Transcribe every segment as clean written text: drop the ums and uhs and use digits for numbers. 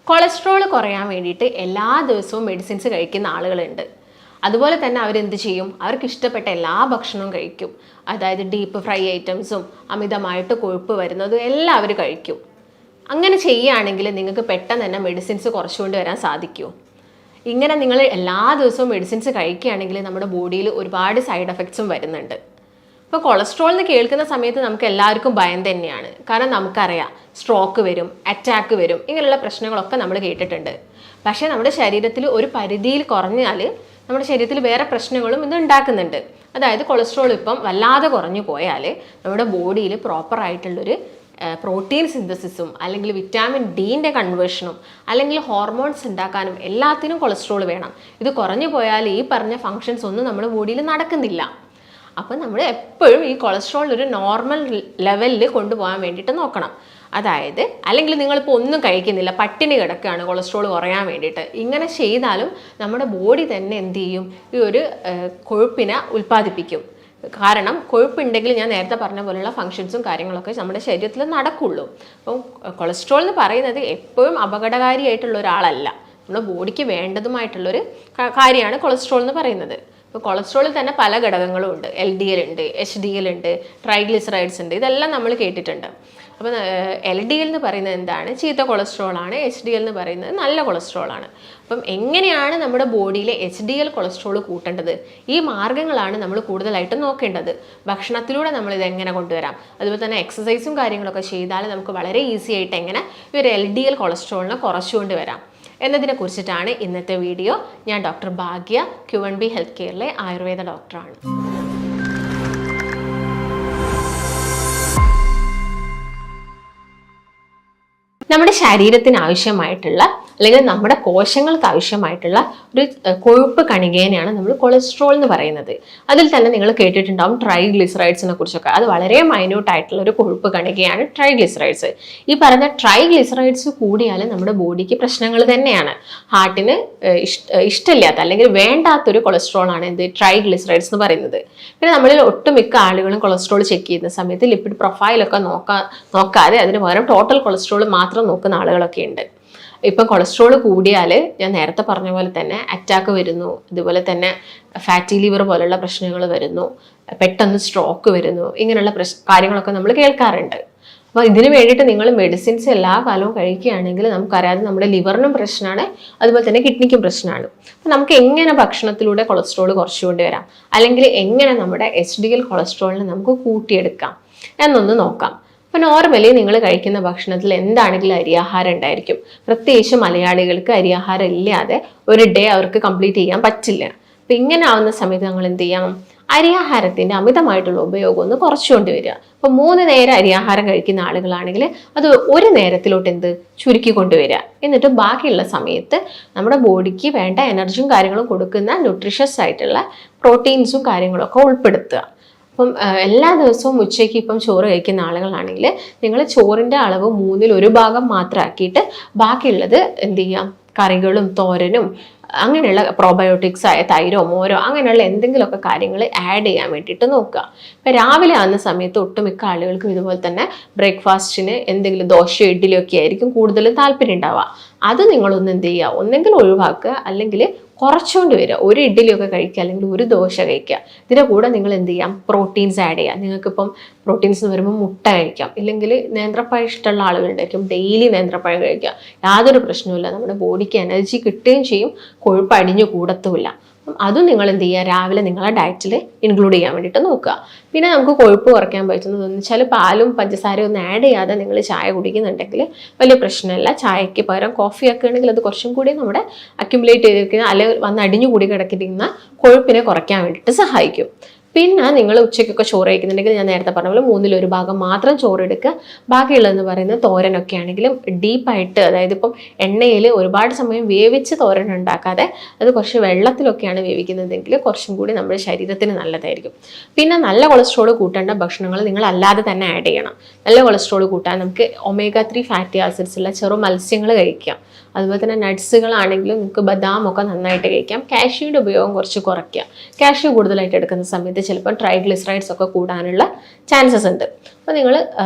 Cholesterol കുറയാൻ വേണ്ടിയിട്ട് എല്ലാ ദിവസവും മെഡിസിൻസ് കഴിക്കുന്ന ആളുകളുണ്ട്. അതുപോലെ തന്നെ അവരെന്ത് ചെയ്യും? അവർക്ക് ഇഷ്ടപ്പെട്ട എല്ലാ ഭക്ഷണവും കഴിക്കും. അതായത് ഡീപ്പ് ഫ്രൈ ഐറ്റംസും അമിതമായിട്ട് കൊഴുപ്പ് വരുന്നതും എല്ലാം അവർ കഴിക്കും. അങ്ങനെ ചെയ്യുകയാണെങ്കിൽ നിങ്ങൾക്ക് പെട്ടെന്ന് തന്നെ മെഡിസിൻസ് കുറച്ചുകൊണ്ട് വരാൻ സാധിക്കുമോ? ഇങ്ങനെ നിങ്ങൾ എല്ലാ ദിവസവും മെഡിസിൻസ് കഴിക്കുകയാണെങ്കിൽ നമ്മുടെ ബോഡിയിൽ ഒരുപാട് സൈഡ് എഫക്ട്സും വരുന്നുണ്ട്. ഇപ്പോൾ കൊളസ്ട്രോൾ എന്ന് കേൾക്കുന്ന സമയത്ത് നമുക്ക് എല്ലാവർക്കും ഭയം തന്നെയാണ്. കാരണം നമുക്കറിയാം സ്ട്രോക്ക് വരും, അറ്റാക്ക് വരും, ഇങ്ങനെയുള്ള പ്രശ്നങ്ങളൊക്കെ നമ്മൾ കേട്ടിട്ടുണ്ട്. പക്ഷേ നമ്മുടെ ശരീരത്തിൽ ഒരു പരിധിയിൽ കുറഞ്ഞാൽ നമ്മുടെ ശരീരത്തിൽ വേറെ പ്രശ്നങ്ങളും ഇത് ഉണ്ടാക്കുന്നുണ്ട്. അതായത് കൊളസ്ട്രോൾ ഇപ്പം വല്ലാതെ കുറഞ്ഞു പോയാൽ നമ്മുടെ ബോഡിയിൽ പ്രോപ്പറായിട്ടുള്ളൊരു പ്രോട്ടീൻ സിന്തസിസും അല്ലെങ്കിൽ വിറ്റാമിൻ ഡിൻ്റെ കൺവേർഷനും അല്ലെങ്കിൽ ഹോർമോൺസ് ഉണ്ടാക്കാനും എല്ലാത്തിനും കൊളസ്ട്രോൾ വേണം. ഇത് കുറഞ്ഞു പോയാൽ ഈ പറഞ്ഞ ഫങ്ഷൻസ് ഒന്നും നമ്മുടെ ബോഡിയിൽ നടക്കുന്നില്ല. അപ്പം നമ്മൾ എപ്പോഴും ഈ കൊളസ്ട്രോൾ ഒരു നോർമൽ ലെവലിൽ കൊണ്ടുപോകാൻ വേണ്ടിയിട്ട് നോക്കണം. അതായത് അല്ലെങ്കിൽ നിങ്ങളിപ്പോൾ ഒന്നും കഴിക്കുന്നില്ല, പട്ടിണി കിടക്കുകയാണ് കൊളസ്ട്രോൾ കുറയാൻ വേണ്ടിയിട്ട്. ഇങ്ങനെ ചെയ്താലും നമ്മുടെ ബോഡി തന്നെ എന്ത് ചെയ്യും? ഈ ഒരു കൊഴുപ്പിനെ ഉൽപ്പാദിപ്പിക്കും. കാരണം കൊഴുപ്പുണ്ടെങ്കിൽ ഞാൻ നേരത്തെ പറഞ്ഞ പോലെയുള്ള ഫങ്ഷൻസും കാര്യങ്ങളൊക്കെ നമ്മുടെ ശരീരത്തിൽ നടക്കുള്ളൂ. അപ്പം കൊളസ്ട്രോൾ എന്ന് പറയുന്നത് എപ്പോഴും അപകടകാരിയായിട്ടുള്ള ഒരാളല്ല, നമ്മുടെ ബോഡിക്ക് വേണ്ടതുമായിട്ടുള്ളൊരു കാര്യമാണ് കൊളസ്ട്രോൾ എന്ന് പറയുന്നത്. ഇപ്പോൾ കൊളസ്ട്രോളിൽ തന്നെ പല ഘടകങ്ങളും ഉണ്ട്. LDL ഉണ്ട്, HDL ഉണ്ട്, ട്രൈഗ്ലിസറൈഡ്സ് ഉണ്ട്, ഇതെല്ലാം നമ്മൾ കേട്ടിട്ടുണ്ട്. അപ്പോൾ LDL എന്ന് പറയുന്നത് എന്താണ്? ചീത്ത കൊളസ്ട്രോളാണ്. HDL എന്ന് പറയുന്നത് നല്ല കൊളസ്ട്രോളാണ്. അപ്പം എങ്ങനെയാണ് നമ്മുടെ ബോഡിയിലെ HDL കൊളസ്ട്രോൾ കൂട്ടേണ്ടത്? ഈ മാർഗ്ഗങ്ങളാണ് നമ്മൾ കൂടുതലായിട്ട് നോക്കേണ്ടത്. ഭക്ഷണത്തിലൂടെ നമ്മളിത് എങ്ങനെ കൊണ്ടുവരാം, അതുപോലെ തന്നെ എക്സസൈസും കാര്യങ്ങളൊക്കെ ചെയ്താൽ നമുക്ക് വളരെ ഈസി ആയിട്ട് എങ്ങനെ ഈ ഒരു LDL കൊളസ്ട്രോളിനെ കുറച്ചുകൊണ്ട് വരാം എന്നതിനെ കുറിച്ചിട്ടാണ് ഇന്നത്തെ വീഡിയോ. ഞാൻ ഡോക്ടർ ഭാഗ്യ, Q1B ഹെൽത്ത് കെയറിലെ ആയുർവേദ ഡോക്ടറാണ്. നമ്മുടെ ശരീരത്തിന് ആവശ്യമായിട്ടുള്ള അല്ലെങ്കിൽ നമ്മുടെ കോശങ്ങൾക്ക് ആവശ്യമായിട്ടുള്ള ഒരു കൊഴുപ്പ് കണികേനെയാണ് നമ്മൾ കൊളസ്ട്രോൾ എന്ന് പറയുന്നത്. അതിൽ തന്നെ നിങ്ങൾ കേട്ടിട്ടുണ്ടാവും ട്രൈഗ്ലിസറൈഡ്സിനെ കുറിച്ചൊക്കെ. അത് വളരെ മൈന്യൂട്ട് ആയിട്ടുള്ള ഒരു കൊഴുപ്പ് കണികയാണ് ട്രൈഗ്ലിസറൈഡ്സ്. ഈ പറഞ്ഞ ട്രൈഗ്ലിസറൈഡ്സ് കൂടിയാൽ നമ്മുടെ ബോഡിക്ക് പ്രശ്നങ്ങൾ തന്നെയാണ്. ഹാർട്ടിന് ഇഷ്ടമില്ലാത്ത അല്ലെങ്കിൽ വേണ്ടാത്തൊരു കൊളസ്ട്രോൾ ആണ് എന്ത്? ട്രൈഗ്ലിസറൈഡ്സ് എന്ന് പറയുന്നത്. പിന്നെ നമ്മളിൽ ഒട്ടുമിക്ക ആളുകളും കൊളസ്ട്രോൾ ചെക്ക് ചെയ്യുന്ന സമയത്ത് ലിപ്പിഡ് പ്രൊഫൈലൊക്കെ നോക്കാതെ അതിന് പകരം ടോട്ടൽ കൊളസ്ട്രോൾ മാത്രം നോക്കുന്ന ആളുകളൊക്കെ ഉണ്ട്. ഇപ്പം കൊളസ്ട്രോൾ കൂടിയാൽ ഞാൻ നേരത്തെ പറഞ്ഞ പോലെ തന്നെ അറ്റാക്ക് വരുന്നു, അതുപോലെ തന്നെ ഫാറ്റി ലിവർ പോലുള്ള പ്രശ്നങ്ങൾ വരുന്നു, പെട്ടെന്ന് സ്ട്രോക്ക് വരുന്നു, ഇങ്ങനെയുള്ള കാര്യങ്ങളൊക്കെ നമ്മൾ കേൾക്കാറുണ്ട്. അപ്പോൾ ഇതിന് വേണ്ടിയിട്ട് നിങ്ങൾ മെഡിസിൻസ് എല്ലാ കാലവും കഴിക്കുകയാണെങ്കിൽ നമുക്കറിയാതെ നമ്മുടെ ലിവറിനും പ്രശ്നമാണ്, അതുപോലെ തന്നെ കിഡ്നിക്കും പ്രശ്നമാണ്. അപ്പം നമുക്ക് എങ്ങനെ ഭക്ഷണത്തിലൂടെ കൊളസ്ട്രോൾ കുറച്ചുകൊണ്ട് വരാം, അല്ലെങ്കിൽ എങ്ങനെ നമ്മുടെ HDL കൊളസ്ട്രോളിനെ നമുക്ക് കൂട്ടിയെടുക്കാം എന്നൊന്ന് നോക്കാം. അപ്പോൾ നോർമലി നിങ്ങൾ കഴിക്കുന്ന ഭക്ഷണത്തിൽ എന്താണെങ്കിലും അരിയാഹാരം ഉണ്ടായിരിക്കും. പ്രത്യേകിച്ച് മലയാളികൾക്ക് അരിയാഹാരം ഇല്ലാതെ ഒരു ഡേ അവർക്ക് കംപ്ലീറ്റ് ചെയ്യാൻ പറ്റില്ല. അപ്പം ഇങ്ങനെ ആവുന്ന സമയത്ത് നമ്മൾ എന്ത് ചെയ്യണം? അരിയാഹാരത്തിൻ്റെ അമിതമായിട്ടുള്ള ഉപയോഗം ഒന്ന് കുറച്ചുകൊണ്ട് വരിക. അപ്പോൾ 3 നേരം അരിയാഹാരം കഴിക്കുന്ന ആളുകളാണെങ്കിൽ അത് ഒരു നേരത്തിലോട്ട് ചുരുക്കി കൊണ്ടുവരിക. എന്നിട്ട് ബാക്കിയുള്ള സമയത്ത് നമ്മുടെ ബോഡിക്ക് വേണ്ട എനർജിയും കാര്യങ്ങളും കൊടുക്കുന്ന ന്യൂട്രീഷ്യസ് ആയിട്ടുള്ള പ്രോട്ടീൻസും കാര്യങ്ങളൊക്കെ ഉൾപ്പെടുത്തുക. അപ്പം എല്ലാ ദിവസവും ഉച്ചയ്ക്ക് ഇപ്പം ചോറ് കഴിക്കുന്ന ആളുകളാണെങ്കിൽ നിങ്ങൾ ചോറിൻ്റെ അളവ് 1/3 ഭാഗം മാത്രം ആക്കിയിട്ട് ബാക്കിയുള്ളത് എന്ത് ചെയ്യാം? കറികളും തോരനും അങ്ങനെയുള്ള പ്രോബയോട്ടിക്സ് ആയ തൈരോ മോരോ അങ്ങനെയുള്ള എന്തെങ്കിലുമൊക്കെ കാര്യങ്ങൾ ആഡ് ചെയ്യാൻ വേണ്ടിയിട്ട് നോക്കുക. ഇപ്പം രാവിലെ ആകുന്ന സമയത്ത് ഒട്ടുമിക്ക ആളുകൾക്കും ഇതുപോലെ തന്നെ ബ്രേക്ക്ഫാസ്റ്റിന് എന്തെങ്കിലും ദോശയോ ഇഡ്ഡലിയോ ഒക്കെ ആയിരിക്കും കൂടുതലും താല്പര്യം ഉണ്ടാവുക. അത് നിങ്ങളൊന്ന് എന്ത് ചെയ്യുക? ഒന്നെങ്കിൽ ഒഴിവാക്കുക, അല്ലെങ്കിൽ കുറച്ചുകൊണ്ട് വരിക. ഒരു ഇഡ്ഡലിയൊക്കെ കഴിക്കുക, അല്ലെങ്കിൽ ഒരു ദോശ കഴിക്കുക. ഇതിൻ്റെ കൂടെ നിങ്ങൾ എന്ത് ചെയ്യാം? പ്രോട്ടീൻസ് ആഡ് ചെയ്യുക. നിങ്ങൾക്കിപ്പം പ്രോട്ടീൻസ് എന്ന് പറയുമ്പോൾ മുട്ട കഴിക്കാം, ഇല്ലെങ്കിൽ നേന്ത്രപ്പഴം ഇഷ്ടമുള്ള ആളുകളുണ്ടായിരിക്കും, ഡെയിലി നേന്ത്രപ്പഴം കഴിക്കുക. യാതൊരു പ്രശ്നവുമില്ല, നമ്മുടെ ബോഡിക്ക് എനർജി കിട്ടുകയും ചെയ്യും, കൊഴുപ്പ് അടിഞ്ഞു കൂടത്തുമില്ല. അതും നിങ്ങൾ എന്ത് ചെയ്യുക? രാവിലെ നിങ്ങളെ ഡയറ്റിൽ ഇൻക്ലൂഡ് ചെയ്യാൻ വേണ്ടിയിട്ട് നോക്കുക. പിന്നെ നമുക്ക് കൊഴുപ്പ് കുറയ്ക്കാൻ പറ്റുന്നതെന്ന് വെച്ചാൽ പാലും പഞ്ചസാരയും ഒന്നും ആഡ് ചെയ്യാതെ നിങ്ങൾ ചായ കുടിക്കുന്നുണ്ടെങ്കിൽ വലിയ പ്രശ്നമില്ല. ചായക്ക് പകരം കോഫി ഒക്കെ ആണെങ്കിൽ അത് കുറച്ചും കൂടി നമ്മുടെ അക്യുമുലേറ്റ് ചെയ്തിരിക്കുന്ന അല്ലെങ്കിൽ വന്ന് അടിഞ്ഞു കൂടി കിടക്കുന്ന കൊഴുപ്പിനെ കുറയ്ക്കാൻ വേണ്ടിയിട്ട് സഹായിക്കും. പിന്നെ നിങ്ങൾ ഉച്ചയ്ക്കൊക്കെ ചോറ് കഴിക്കുന്നുണ്ടെങ്കിൽ ഞാൻ നേരത്തെ പറഞ്ഞ പോലെ 1/3 ഭാഗം മാത്രം ചോറ് എടുക്കുക. ബാക്കിയുള്ളതെന്ന് പറയുന്നത് തോരനൊക്കെ ആണെങ്കിലും ഡീപ്പായിട്ട്, അതായത് ഇപ്പം എണ്ണയിൽ ഒരുപാട് സമയം വേവിച്ച് തോരൻ ഉണ്ടാക്കാതെ അത് കുറച്ച് വെള്ളത്തിലൊക്കെയാണ് വേവിക്കുന്നതെങ്കിൽ കുറച്ചും കൂടി നമ്മുടെ ശരീരത്തിന് നല്ലതായിരിക്കും. പിന്നെ നല്ല കൊളസ്ട്രോൾ കൂട്ടേണ്ട ഭക്ഷണങ്ങൾ നിങ്ങൾ അല്ലാതെ തന്നെ ആഡ് ചെയ്യണം. നല്ല കൊളസ്ട്രോൾ കൂട്ടാൻ നമുക്ക് omega-3 ഫാറ്റി ആസിഡ്സ് ഉള്ള ചെറു മത്സ്യങ്ങൾ കഴിക്കാം. അതുപോലെ തന്നെ നട്ട്സുകളാണെങ്കിലും നിങ്ങൾക്ക് ബദാമൊക്കെ നന്നായിട്ട് കഴിക്കാം. കാഷ്യൂയുടെ ഉപയോഗം കുറച്ച് കുറയ്ക്കുക. കാഷ്യൂ കൂടുതലായിട്ട് എടുക്കുന്ന സമയത്ത് ചിലപ്പോൾ ട്രൈഗ്ലിസറൈഡ്സ് ഒക്കെ കൂടാനുള്ള ചാൻസസ് ഉണ്ട്. അപ്പോൾ നിങ്ങൾ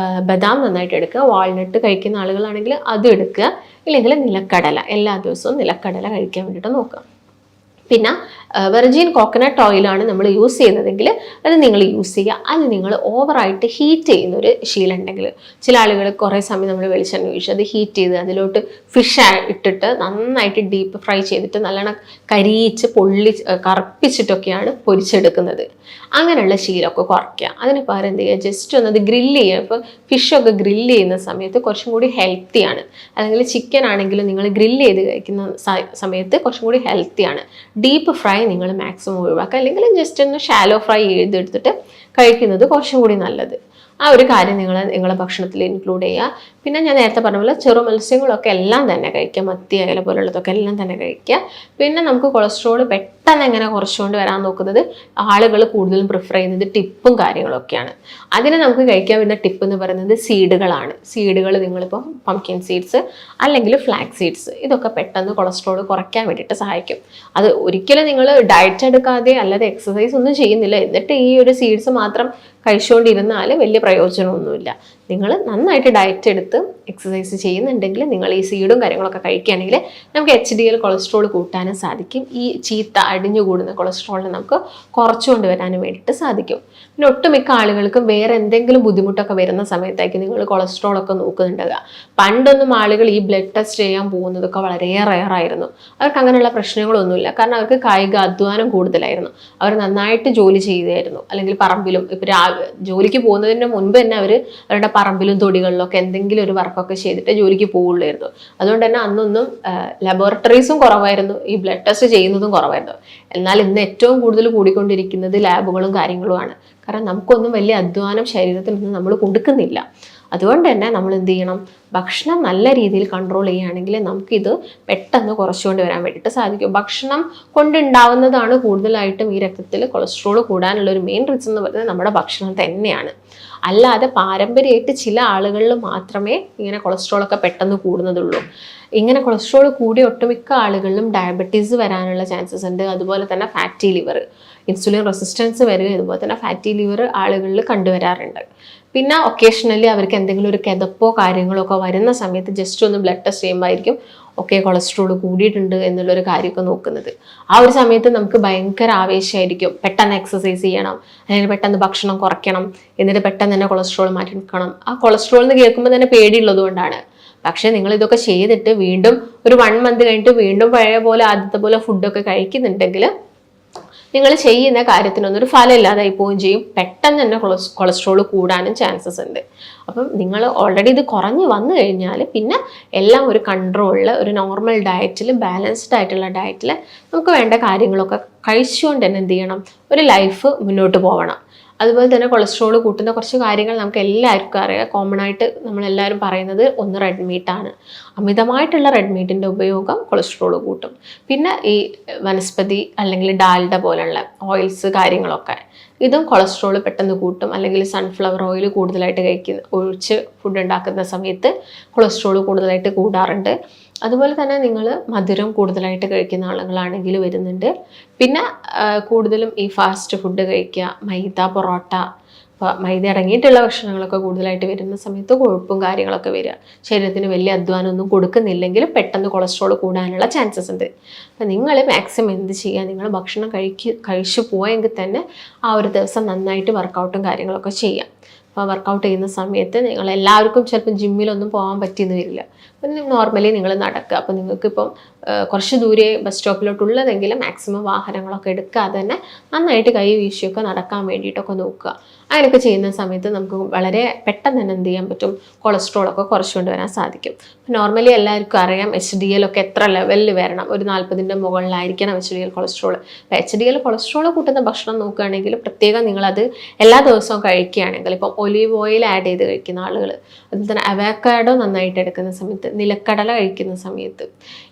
ബദാം നന്നായിട്ട് എടുക്കുക. വാൾനട്ട് കഴിക്കുന്ന ആളുകളാണെങ്കിൽ അത് എടുക്കുക. ഇല്ലെങ്കിൽ നിലക്കടല, എല്ലാ ദിവസവും നിലക്കടല കഴിക്കാൻ വേണ്ടിയിട്ട് നോക്കുക. പിന്നെ വെർജിൻ കോക്കനട്ട് ഓയിലാണ് നമ്മൾ യൂസ് ചെയ്യുന്നതെങ്കിൽ അത് നിങ്ങൾ യൂസ് ചെയ്യുക. അത് നിങ്ങൾ ഓവറായിട്ട് ഹീറ്റ് ചെയ്യുന്ന ഒരു ശീലം ഉണ്ടെങ്കിൽ, ചില ആളുകൾ കുറേ സമയം നമ്മൾ വെളിച്ചെണ്ണ ഒഴിച്ച് അത് ഹീറ്റ് ചെയ്ത് അതിലോട്ട് ഫിഷ് ഇട്ടിട്ട് നന്നായിട്ട് ഡീപ്പ് ഫ്രൈ ചെയ്തിട്ട് നല്ലോണം കരിയിച്ച് കറുപ്പിച്ചിട്ടൊക്കെയാണ് പൊരിച്ചെടുക്കുന്നത്. അങ്ങനെയുള്ള ശീലമൊക്കെ കുറയ്ക്കുക. അതിന് പകരം എന്ത് ചെയ്യുക, ജസ്റ്റ് ഒന്ന് അത് ഗ്രില്ല് ചെയ്യുക. ഇപ്പോൾ ഫിഷൊക്കെ ഗ്രില്ല് ചെയ്യുന്ന സമയത്ത് കുറച്ചും കൂടി ഹെൽത്തിയാണ്. അല്ലെങ്കിൽ ചിക്കൻ ആണെങ്കിലും നിങ്ങൾ ഗ്രില്ല് ചെയ്ത് കഴിക്കുന്ന സമയത്ത് കുറച്ചും കൂടി ഹെൽത്തിയാണ്. ഡീപ്പ് ഫ്രൈ നിങ്ങൾ മാക്സിമം ഒഴിവാക്കുക. അല്ലെങ്കിൽ ജസ്റ്റ് ഒന്ന് ഷാലോ ഫ്രൈ ചെയ്തെടുത്തിട്ട് കഴിക്കുന്നത് കുറച്ചും കൂടി നല്ലത്. ആ ഒരു കാര്യം നിങ്ങളെ ഭക്ഷണത്തിൽ ഇൻക്ലൂഡ് ചെയ്യുക. പിന്നെ ഞാൻ നേരത്തെ പറഞ്ഞ പോലെ ചെറു മത്സ്യങ്ങളൊക്കെ എല്ലാം തന്നെ കഴിക്കുക, മത്തി അയല പോലുള്ളതൊക്കെ എല്ലാം തന്നെ കഴിക്കുക. പിന്നെ നമുക്ക് കൊളസ്ട്രോൾ പെട്ടെന്ന് എങ്ങനെ കുറച്ചുകൊണ്ട് വരാൻ നോക്കുന്നത്, ആളുകൾ കൂടുതലും പ്രിഫർ ചെയ്യുന്നത് ടിപ്പും കാര്യങ്ങളൊക്കെയാണ്. അതിന് നമുക്ക് കഴിക്കാൻ വരുന്ന ടിപ്പ് എന്ന് പറയുന്നത് സീഡുകളാണ്. സീഡുകൾ നിങ്ങളിപ്പോൾ പംകിൻ സീഡ്സ് അല്ലെങ്കിൽ ഫ്ലാക്സ് സീഡ്സ്, ഇതൊക്കെ പെട്ടെന്ന് കൊളസ്ട്രോൾ കുറയ്ക്കാൻ വേണ്ടിയിട്ട് സഹായിക്കും. അത് ഒരിക്കലും നിങ്ങൾ ഡയറ്റ് എടുക്കാതെ അല്ലാതെ എക്സസൈസ് ഒന്നും ചെയ്യുന്നില്ല എന്നിട്ട് ഈ ഒരു സീഡ്സ് മാത്രം കഴിച്ചുകൊണ്ടിരുന്നാൽ വലിയ പ്രയോജനമൊന്നുമില്ല. നിങ്ങൾ നന്നായിട്ട് ഡയറ്റ് എടുത്ത് എക്സസൈസ് ചെയ്യുന്നുണ്ടെങ്കിൽ നിങ്ങൾ ഈ സീഡും കാര്യങ്ങളൊക്കെ കഴിക്കുകയാണെങ്കിൽ നമുക്ക് HDL കൊളസ്ട്രോൾ കൂട്ടാനും സാധിക്കും. ഈ ചീത്ത അടിഞ്ഞുകൂടുന്ന കൊളസ്ട്രോളിനെ നമുക്ക് കുറച്ചുകൊണ്ട് വരാനും വേണ്ടിയിട്ട് സാധിക്കും. പിന്നെ ഒട്ടുമിക്ക ആളുകൾക്കും വേറെ എന്തെങ്കിലും ബുദ്ധിമുട്ടൊക്കെ വരുന്ന സമയത്തായിരിക്കും നിങ്ങൾ കൊളസ്ട്രോൾ ഒക്കെ നോക്കുന്നുണ്ടാകുക. പണ്ടൊന്നും ആളുകൾ ഈ ബ്ലഡ് ടെസ്റ്റ് ചെയ്യാൻ പോകുന്നതൊക്കെ വളരെ റെയറായിരുന്നു. അവർക്ക് അങ്ങനെയുള്ള പ്രശ്നങ്ങളൊന്നുമില്ല. കാരണം അവർക്ക് കായിക അധ്വാനം കൂടുതലായിരുന്നു. അവർ നന്നായിട്ട് ജോലി ചെയ്യുകയായിരുന്നു. അല്ലെങ്കിൽ പറമ്പിലും ഇപ്പം ജോലിക്ക് പോകുന്നതിന് മുൻപ് തന്നെ അവരുടെ പറമ്പിലും തൊടികളിലൊക്കെ എന്തെങ്കിലും ഒരു വർക്കൊക്കെ ചെയ്തിട്ട് ജോലിക്ക് പോകുള്ളായിരുന്നു. അതുകൊണ്ട് തന്നെ അന്നൊന്നും ലബോറട്ടറീസും കുറവായിരുന്നു, ഈ ബ്ലഡ് ടെസ്റ്റ് ചെയ്യുന്നതും കുറവായിരുന്നു. എന്നാൽ ഇന്ന് ഏറ്റവും കൂടുതൽ കൂടിക്കൊണ്ടിരിക്കുന്നത് ലാബുകളും കാര്യങ്ങളുമാണ്. കാരണം നമുക്കൊന്നും വലിയ അധ്വാനം ശരീരത്തിൽ നിന്ന് നമ്മൾ കൊടുക്കുന്നില്ല. അതുകൊണ്ട് തന്നെ നമ്മൾ എന്ത് ചെയ്യണം, ഭക്ഷണം നല്ല രീതിയിൽ കൺട്രോൾ ചെയ്യുകയാണെങ്കിൽ നമുക്കിത് പെട്ടെന്ന് കുറച്ചുകൊണ്ട് വരാൻ വേണ്ടിയിട്ട് സാധിക്കും. ഭക്ഷണം കൊണ്ടുണ്ടാവുന്നതാണ് കൂടുതലായിട്ടും ഈ രക്തത്തിൽ കൊളസ്ട്രോൾ കൂടാനുള്ള ഒരു മെയിൻ റീസൺ എന്ന് പറയുന്നത് നമ്മുടെ ഭക്ഷണം തന്നെയാണ്. അല്ലാതെ പാരമ്പര്യമായിട്ട് ചില ആളുകളിൽ മാത്രമേ ഇങ്ങനെ കൊളസ്ട്രോളൊക്കെ പെട്ടെന്ന് കൂടുന്നതുള്ളൂ. ഇങ്ങനെ കൊളസ്ട്രോൾ കൂടി ഒട്ടുമിക്ക ആളുകളിലും ഡയബറ്റീസ് വരാനുള്ള ചാൻസസ് ഉണ്ട്. അതുപോലെ തന്നെ ഫാറ്റി ലിവർ, ഇൻസുലിൻ റെസിസ്റ്റൻസ് വരിക, ഇതുപോലെ തന്നെ ഫാറ്റി ലിവർ ആളുകളിൽ കണ്ടുവരാറുണ്ട്. പിന്നെ ഒക്കേഷണലി അവർക്ക് എന്തെങ്കിലും ഒരു കിതപ്പോ കാര്യങ്ങളോ ഒക്കെ വരുന്ന സമയത്ത് ജസ്റ്റ് ഒന്ന് ബ്ലഡ് ടെസ്റ്റ് ചെയ്യുമ്പോഴായിരിക്കും ഓക്കെ കൊളസ്ട്രോൾ കൂടിയിട്ടുണ്ട് എന്നുള്ളൊരു കാര്യമൊക്കെ നോക്കുന്നത്. ആ ഒരു സമയത്ത് നമുക്ക് ഭയങ്കര ആവേശമായിരിക്കും, പെട്ടെന്ന് എക്സസൈസ് ചെയ്യണം, അല്ലെങ്കിൽ പെട്ടെന്ന് ഭക്ഷണം കുറയ്ക്കണം, എന്നിട്ട് പെട്ടെന്ന് തന്നെ കൊളസ്ട്രോൾ മാറ്റി നിൽക്കണം. ആ കൊളസ്ട്രോൾ എന്ന് കേൾക്കുമ്പോൾ തന്നെ പേടിയുള്ളത് കൊണ്ടാണ്. പക്ഷെ നിങ്ങൾ ഇതൊക്കെ ചെയ്തിട്ട് വീണ്ടും ഒരു 1 മന്ത് കഴിഞ്ഞിട്ട് വീണ്ടും പഴയ പോലെ ആദ്യത്തെ പോലെ ഫുഡൊക്കെ കഴിക്കുന്നുണ്ടെങ്കിൽ നിങ്ങൾ ചെയ്യുന്ന കാര്യത്തിനൊന്നും ഒരു ഫലം ഇല്ലാതായി പോവുകയും ചെയ്യും. പെട്ടെന്ന് തന്നെ കൊളസ്ട്രോൾ കൂടാനും ചാൻസസ് ഉണ്ട്. അപ്പം നിങ്ങൾ ഓൾറെഡി ഇത് കുറഞ്ഞ് വന്നു കഴിഞ്ഞാൽ പിന്നെ എല്ലാം ഒരു കൺട്രോളിൽ, ഒരു നോർമൽ ഡയറ്റിൽ, ബാലൻസ്ഡ് ആയിട്ടുള്ള ഡയറ്റിൽ നമുക്ക് വേണ്ട കാര്യങ്ങളൊക്കെ കഴിച്ചുകൊണ്ട് തന്നെ എന്ത് ചെയ്യണം, ഒരു ലൈഫ് മുന്നോട്ട് പോകണം. അതുപോലെ തന്നെ കൊളസ്ട്രോൾ കൂട്ടുന്ന കുറച്ച് കാര്യങ്ങൾ നമുക്ക് എല്ലാവർക്കും അറിയാം. കോമൺ ആയിട്ട് നമ്മളെല്ലാവരും പറയുന്നത് ഒന്ന് റെഡ് മീറ്റാണ്. അമിതമായിട്ടുള്ള റെഡ് മീറ്റിൻ്റെ ഉപയോഗം കൊളസ്ട്രോൾ കൂട്ടും. പിന്നെ ഈ വനസ്പതി അല്ലെങ്കിൽ ഡാൽഡ പോലുള്ള ഓയിൽസ് കാര്യങ്ങളൊക്കെ, ഇതും കൊളസ്ട്രോൾ പെട്ടെന്ന് കൂട്ടും. അല്ലെങ്കിൽ സൺഫ്ലവർ ഓയിൽ കൂടുതലായിട്ട് ഒഴിച്ച് ഫുഡ് ഉണ്ടാക്കുന്ന സമയത്ത് കൊളസ്ട്രോൾ കൂടുതലായിട്ട് കൂടാറുണ്ട്. അതുപോലെ തന്നെ നിങ്ങൾ മധുരം കൂടുതലായിട്ട് കഴിക്കുന്ന ആളുകളാണെങ്കിൽ വരുന്നുണ്ട്. പിന്നെ കൂടുതലും ഈ ഫാസ്റ്റ് ഫുഡ് കഴിക്കുക, മൈദ, പൊറോട്ട, മൈദ അടങ്ങിയിട്ടുള്ള ഭക്ഷണങ്ങളൊക്കെ കൂടുതലായിട്ട് വരുന്ന സമയത്ത് കൊഴുപ്പും കാര്യങ്ങളൊക്കെ വരിക. ശരീരത്തിന് വലിയ അധ്വാനമൊന്നും കൊടുക്കുന്നില്ലെങ്കിൽ പെട്ടെന്ന് കൊളസ്ട്രോൾ കൂടാനുള്ള ചാൻസസ് ഉണ്ട്. അപ്പം നിങ്ങൾ മാക്സിമം എന്ത് ചെയ്യുക, നിങ്ങൾ ഭക്ഷണം കഴിച്ചു പോയെങ്കിൽ തന്നെ ആ ഒരു ദിവസം നന്നായിട്ട് വർക്കൗട്ടും കാര്യങ്ങളൊക്കെ ചെയ്യാം. അപ്പോൾ വർക്കൗട്ട് ചെയ്യുന്ന സമയത്ത് നിങ്ങൾ എല്ലാവർക്കും ചിലപ്പോൾ ജിമ്മിലൊന്നും പോകാൻ പറ്റിയെന്ന് വരില്ല. അപ്പം നോർമലി നിങ്ങൾ നടക്കുക. അപ്പോൾ നിങ്ങൾക്കിപ്പം കുറച്ച് ദൂരെ ബസ് സ്റ്റോപ്പിലോട്ടുള്ളതെങ്കിലും മാക്സിമം വാഹനങ്ങളൊക്കെ എടുക്കാതെ തന്നെ നന്നായിട്ട് കൈ വീശിയൊക്കെ നടക്കാൻ വേണ്ടിയിട്ടൊക്കെ നോക്കുക. അങ്ങനെയൊക്കെ ചെയ്യുന്ന സമയത്ത് നമുക്ക് വളരെ പെട്ടെന്ന് തന്നെ എന്ത് ചെയ്യാൻ പറ്റും, കൊളസ്ട്രോളൊക്കെ കുറച്ചുകൊണ്ട് വരാൻ സാധിക്കും. നോർമലി എല്ലാവർക്കും അറിയാം HDL ഒക്കെ എത്ര ലെവലിൽ വരണം, ഒരു 40ൻ്റെ മുകളിലായിരിക്കണം HDL കൊളസ്ട്രോൾ. അപ്പോൾ HDL കൊളസ്ട്രോൾ കൂട്ടുന്ന ഭക്ഷണം നോക്കുകയാണെങ്കിൽ പ്രത്യേകം നിങ്ങളത് എല്ലാ ദിവസവും കഴിക്കുകയാണെങ്കിൽ, ഇപ്പം ഒലീവ് ഓയിൽ ആഡ് ചെയ്ത് കഴിക്കുന്ന ആളുകൾ, അതുപോലെ തന്നെ അവക്കാഡോ നന്നായിട്ട് എടുക്കുന്ന സമയത്ത്, നിലക്കടല കഴിക്കുന്ന സമയത്ത്,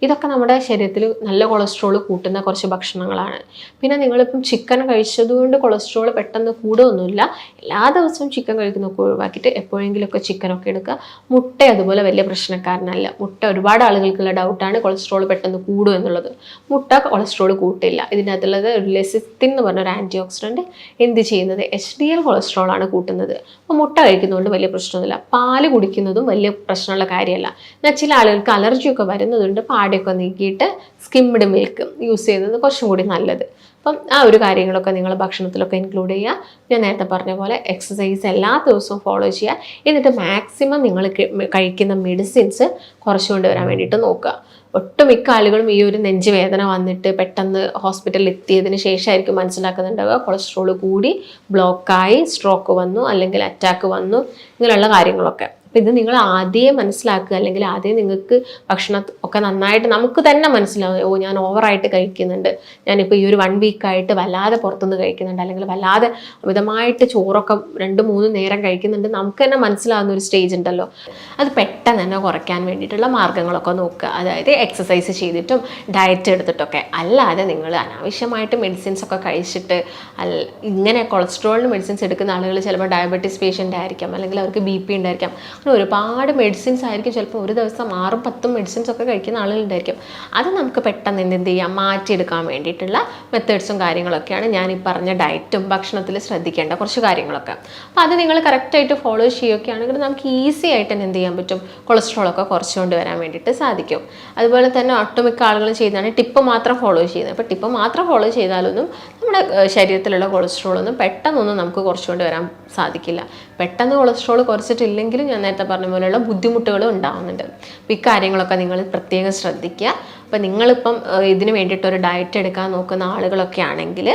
ഇതൊക്കെ നമ്മുടെ ശരീരത്തിൽ നല്ല കൊളസ്ട്രോൾ കൂട്ടുന്ന കുറച്ച് ഭക്ഷണങ്ങളാണ്. പിന്നെ നിങ്ങളിപ്പം ചിക്കൻ കഴിച്ചതുകൊണ്ട് കൊളസ്ട്രോൾ പെട്ടെന്ന് കൂടുകയൊന്നുമില്ല. എല്ലാ ദിവസവും ചിക്കൻ കഴിക്കുന്നതൊക്കെ ഒഴിവാക്കിയിട്ട് എപ്പോഴെങ്കിലുമൊക്കെ ചിക്കനൊക്കെ എടുക്കുക. മുട്ട അതുപോലെ വലിയ പ്രശ്നക്കാരനല്ല. മുട്ട ഒരുപാട് ആളുകൾക്കുള്ള ഡൗട്ടാണ് കൊളസ്ട്രോൾ പെട്ടെന്ന് കൂടും എന്നുള്ളത്. മുട്ട കൊളസ്ട്രോൾ കൂട്ടില്ല. ഇതിനകത്തുള്ളത് ലെസിത്തിൻ എന്ന് പറഞ്ഞൊരു ആൻറ്റി ഓക്സിഡൻറ്റ് എന്ത് ചെയ്യുന്നത് HDL കൊളസ്ട്രോളാണ് കൂട്ടുന്നത്. അപ്പോൾ മുട്ട കഴിക്കുന്നതുകൊണ്ട് വലിയ പ്രശ്നമൊന്നുമില്ല. പാല് കുടിക്കുന്നതും വലിയ പ്രശ്നമുള്ള കാര്യമല്ല. എന്നാൽ ചില ആളുകൾക്ക് അലർജിയൊക്കെ വരുന്നതുകൊണ്ട് പാടയൊക്കെ നീക്കിയിട്ട് സ്കിംഡ് മിൽക്ക് യൂസ് ചെയ്യുന്നത് കുറച്ചും കൂടി നല്ലത്. അപ്പം ആ ഒരു കാര്യങ്ങളൊക്കെ നിങ്ങൾ ഭക്ഷണത്തിലൊക്കെ ഇൻക്ലൂഡ് ചെയ്യുക. ഞാൻ നേരത്തെ പറഞ്ഞ പോലെ എക്സസൈസ് എല്ലാ ദിവസവും ഫോളോ ചെയ്യുക. എന്നിട്ട് മാക്സിമം നിങ്ങൾ കഴിക്കുന്ന മെഡിസിൻസ് കുറച്ചുകൊണ്ട് വരാൻ വേണ്ടിയിട്ട് നോക്കുക. ഒട്ടുമിക്ക ആളുകളും ഈ ഒരു നെഞ്ചുവേദന വന്നിട്ട് പെട്ടെന്ന് ഹോസ്പിറ്റലിൽ എത്തിയതിന് ശേഷമായിരിക്കും മനസ്സിലാക്കുന്നുണ്ടാവുക കൊളസ്ട്രോൾ കൂടി, ബ്ലോക്കായി, സ്ട്രോക്ക് വന്നു, അല്ലെങ്കിൽ അറ്റാക്ക് വന്നു, ഇങ്ങനെയുള്ള കാര്യങ്ങളൊക്കെ. അപ്പം ഇത് നിങ്ങൾ ആദ്യം മനസ്സിലാക്കുക. അല്ലെങ്കിൽ ആദ്യം നിങ്ങൾക്ക് ഭക്ഷണം ഒക്കെ നന്നായിട്ട് നമുക്ക് തന്നെ മനസ്സിലാവും, ഓ ഞാൻ ഓവറായിട്ട് കഴിക്കുന്നുണ്ട്, ഞാനിപ്പോൾ ഈ ഒരു 1 വീക്കായിട്ട് വല്ലാതെ പുറത്തുനിന്ന് കഴിക്കുന്നുണ്ട്, അല്ലെങ്കിൽ വല്ലാതെ അമിതമായിട്ട് ചോറൊക്കെ 2-3 നേരം കഴിക്കുന്നുണ്ട്, നമുക്ക് തന്നെ മനസ്സിലാവുന്ന ഒരു സ്റ്റേജ് ഉണ്ടല്ലോ. അത് പെട്ടെന്ന് തന്നെ കുറയ്ക്കാൻ വേണ്ടിയിട്ടുള്ള മാർഗ്ഗങ്ങളൊക്കെ നോക്കുക. അതായത് എക്സസൈസ് ചെയ്തിട്ടും ഡയറ്റ് എടുത്തിട്ടൊക്കെ. അല്ലാതെ നിങ്ങൾ അനാവശ്യമായിട്ട് മെഡിസിൻസ് ഒക്കെ കഴിച്ചിട്ട് ഇങ്ങനെ കൊളസ്ട്രോളിന് മെഡിസിൻസ് എടുക്കുന്ന ആളുകൾ ചിലപ്പോൾ ഡയബറ്റീസ് പേഷ്യൻ്റ് ആയിരിക്കാം, അല്ലെങ്കിൽ അവർക്ക് BP ഉണ്ടായിരിക്കാം. അങ്ങനെ ഒരുപാട് മെഡിസിൻസ് ആയിരിക്കും. ചിലപ്പോൾ ഒരു ദിവസം 6-10 മെഡിസിൻസ് ഒക്കെ കഴിക്കുന്ന ആളുകളുണ്ടായിരിക്കും. അത് നമുക്ക് പെട്ടെന്ന് എന്ത് ചെയ്യാം, മാറ്റിയെടുക്കാൻ വേണ്ടിയിട്ടുള്ള മെത്തേഡ്സും കാര്യങ്ങളൊക്കെയാണ് ഞാൻ ഈ പറഞ്ഞ ഡയറ്റും ഭക്ഷണത്തിൽ ശ്രദ്ധിക്കേണ്ട കുറച്ച് കാര്യങ്ങളൊക്കെ. അപ്പോൾ അത് നിങ്ങൾ കറക്റ്റായിട്ട് ഫോളോ ചെയ്യുകയാണെങ്കിൽ നമുക്ക് ഈസി ആയിട്ട് തന്നെ എന്ത് ചെയ്യാൻ പറ്റും, കൊളസ്ട്രോളൊക്കെ കുറച്ചുകൊണ്ട് വരാൻ വേണ്ടിയിട്ട് സാധിക്കും. അതുപോലെ തന്നെ ഒട്ടുമിക്ക ആളുകളും ചെയ്യുന്നതാണ് ടിപ്പ് മാത്രം ഫോളോ ചെയ്യുന്നത്. അപ്പോൾ ടിപ്പ് മാത്രം ഫോളോ ചെയ്താലൊന്നും നമ്മുടെ ശരീരത്തിലുള്ള കൊളസ്ട്രോളൊന്നും പെട്ടെന്നൊന്നും നമുക്ക് കുറച്ചുകൊണ്ട് വരാൻ സാധിക്കില്ല. പെട്ടെന്ന് കൊളസ്ട്രോൾ കുറച്ചിട്ടില്ലെങ്കിലും ഞാൻ നേരത്തെ പറഞ്ഞ പോലെയുള്ള ബുദ്ധിമുട്ടുകളും ഉണ്ടാകുന്നുണ്ട്. അപ്പോൾ ഇക്കാര്യങ്ങളൊക്കെ നിങ്ങൾ പ്രത്യേകം ശ്രദ്ധിക്കുക. അപ്പോൾ നിങ്ങളിപ്പം ഇതിന് വേണ്ടിയിട്ടൊരു ഡയറ്റ് എടുക്കാൻ നോക്കുന്ന ആളുകളൊക്കെ ആണെങ്കിൽ,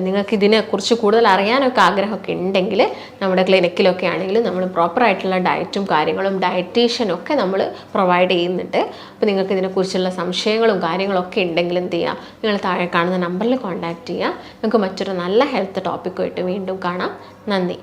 നിങ്ങൾക്ക് ഇതിനെക്കുറിച്ച് കൂടുതൽ അറിയാനൊക്കെ ആഗ്രഹമൊക്കെ ഉണ്ടെങ്കിൽ നമ്മുടെ ക്ലിനിക്കിലൊക്കെ ആണെങ്കിൽ നമ്മൾ പ്രോപ്പറായിട്ടുള്ള ഡയറ്റും കാര്യങ്ങളും ഡയറ്റീഷ്യനൊക്കെ നമ്മൾ പ്രൊവൈഡ് ചെയ്യുന്നുണ്ട്. അപ്പോൾ നിങ്ങൾക്ക് ഇതിനെക്കുറിച്ചുള്ള സംശയങ്ങളും കാര്യങ്ങളൊക്കെ ഉണ്ടെങ്കിൽ എന്ത് ചെയ്യുക, നിങ്ങൾ താഴെ കാണുന്ന നമ്പറിൽ കോൺടാക്റ്റ് ചെയ്യുക. നിങ്ങൾക്ക് മറ്റൊരു നല്ല ഹെൽത്ത് ടോപ്പിക്കുമായിട്ട് വീണ്ടും കാണാം. നന്ദി.